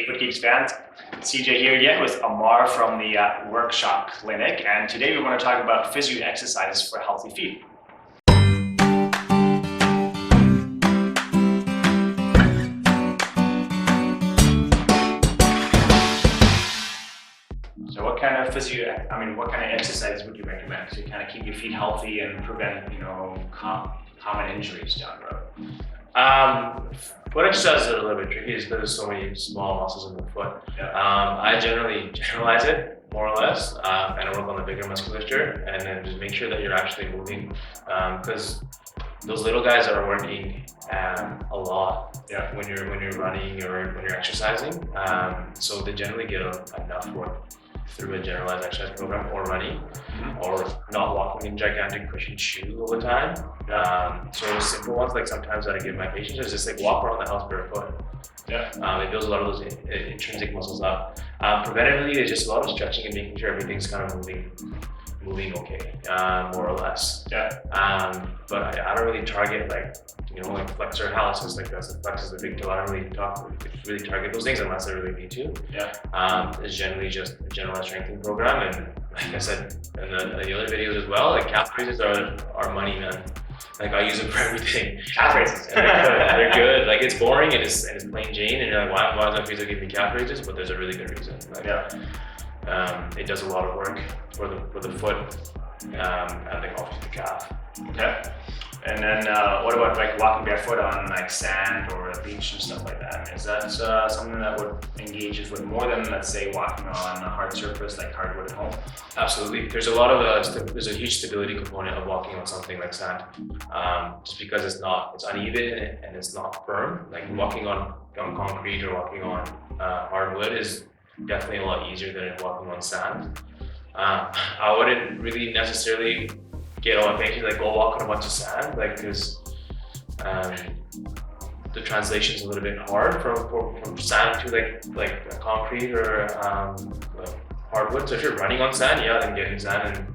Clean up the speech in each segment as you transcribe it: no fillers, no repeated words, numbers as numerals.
Hey, Geekz fans, CJ here again with Amar from the Workshop Clinic, and today we want to talk about physio exercises for healthy feet. So what kind of exercises would you recommend to kind of keep your feet healthy and prevent, common injuries down the road? Foot exercise is a little bit tricky because there's so many small muscles in the foot. Yeah. I generally generalize it more or less, and I work on the bigger musculature, and then just make sure that you're actually moving, because those little guys are working a lot. Yeah. When you're running or when you're exercising, so they generally get enough work through a generalized exercise program or running, or not walking in gigantic cushioned shoes all the time. So simple ones, like sometimes that I give my patients is just like walk around the house barefoot. Yeah. It builds a lot of those intrinsic muscles up. Preventatively, it's just a lot of stretching and making sure everything's kind of moving okay, more or less. Yeah. But I don't really target like flexor hallucis, like that's the flex is the big toe. I don't really target those things unless I really need to. Yeah. It's generally just a generalized strengthening program, and like I said in the other videos as well, like calf raises are money, man. Like I use them for everything. Calf raises. And they're good. Like it's boring and it's plain Jane, and you're like, why is that physio giving me calf raises? But there's a really good reason. Like, it does a lot of work for the foot, and like obviously the calf. Okay. And then what about like walking barefoot on like sand or a beach and stuff like that? Is that something that would engage your foot more than, let's say, walking on a hard surface like hardwood at home? Absolutely. There's a lot of there's a huge stability component of walking on something like sand, just because it's uneven and it's not firm. Like walking on concrete or walking on hardwood is definitely a lot easier than walking on sand. I wouldn't really necessarily get all my patients like go walk on a bunch of sand, like because the translation is a little bit hard from sand to like concrete or hardwood. So if you're running on sand, then get in sand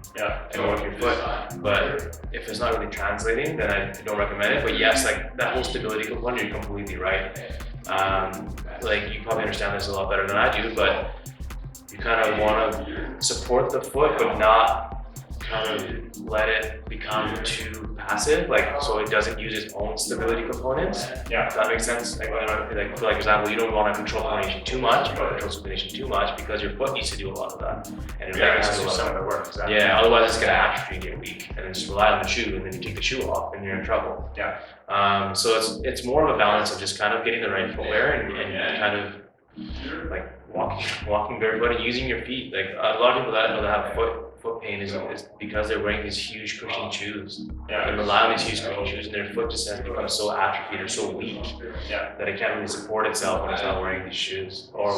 and work your foot. But if it's not really translating, then I don't recommend it. But yes, like that whole stability component, you're completely right. Like you probably understand this a lot better than I do, but you kind of want to support the foot, but not kind of let it become too passive, like so it doesn't use its own stability components. Yeah. If that makes sense. Like for example, you don't want to control coordination too much, you don't control supination too much because your foot needs to do a lot of that. And it has to do some of the work. Exactly. Yeah, otherwise it's gonna atrophy and get weak, and then just rely on the shoe, and then you take the shoe off and you're in trouble. Yeah. So it's more of a balance of just kind of getting the right footwear and kind of like walking barefoot and using your feet. Like a lot of people that have foot pain is because they're wearing these huge cushioned shoes. They rely on these huge cushioned shoes, and their foot just has become so atrophied or so weak that it can't really support itself when it's not wearing these shoes or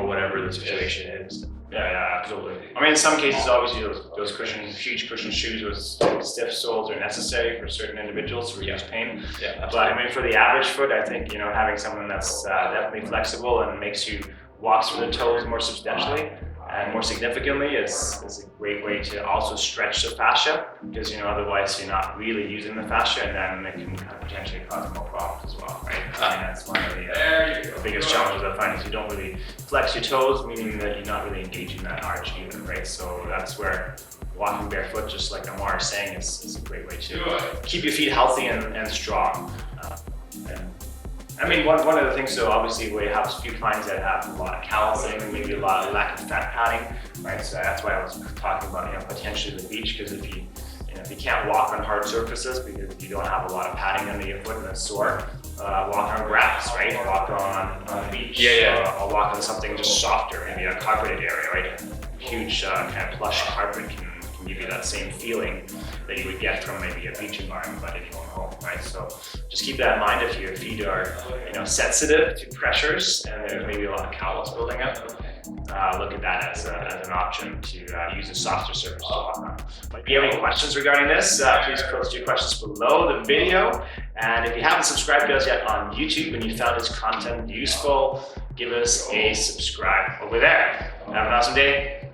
whatever the situation is. Yeah, absolutely. I mean, in some cases, obviously, those huge cushion shoes with stiff soles are necessary for certain individuals to reduce pain. Yeah, but I mean, for the average foot, I think having something that's definitely flexible and makes you walk through the toes more substantially and more significantly is a great way to also stretch the fascia, because otherwise you're not really using the fascia, and then it can potentially cause more problems as well, right? I mean, that's one of the biggest challenges I find is you don't really flex your toes, meaning that you're not really engaging that arch either, right? So that's where walking barefoot, just like Amar is saying, is a great way to keep your feet healthy and strong. I mean, one of the things, so obviously we have a few clients that have a lot of callousing, maybe a lot of lack of fat padding, right? So that's why I was talking about, potentially the beach, because if you can't walk on hard surfaces because you don't have a lot of padding under your foot and it's sore, walk on grass, right? Walk on the beach. Or walk on something just softer, maybe a carpeted area, right? A huge kind of plush carpet can give you that same feeling that you would get from maybe a beach environment, but in your own home, right? So just keep that in mind if your feet are, sensitive to pressures and there's maybe a lot of callus building up. Look at that as an option to use a softer surface to walk on. But if you have any questions regarding this, please post your questions below the video. And if you haven't subscribed to us yet on YouTube and you found this content useful, give us a subscribe over there. Have an awesome day.